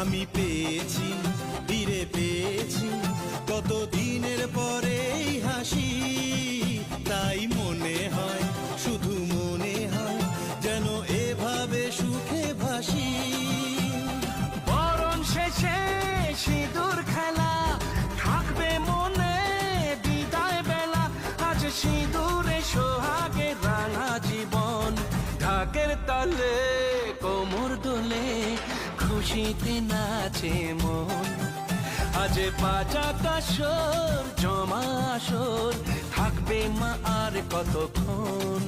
আমি পেয়েছি, ফিরে পেয়েছি কত দিনের পরে এই হাসি। তাই মনে হয়, শুধু মনে হয়, যেন এভাবে সুখে ভাসি। বরণ শেষে সিঁদুর খেলা থাকবে মনে বিদায় বেলা। আজ সিঁদুরে সোহাগে রাঙা জীবন, ঢাকের তালে কোমর দোলে খুশিতে নাচে মন। আজ বাজা কাসর জমা আসর, থাকবে মা আর কতক্ষণ।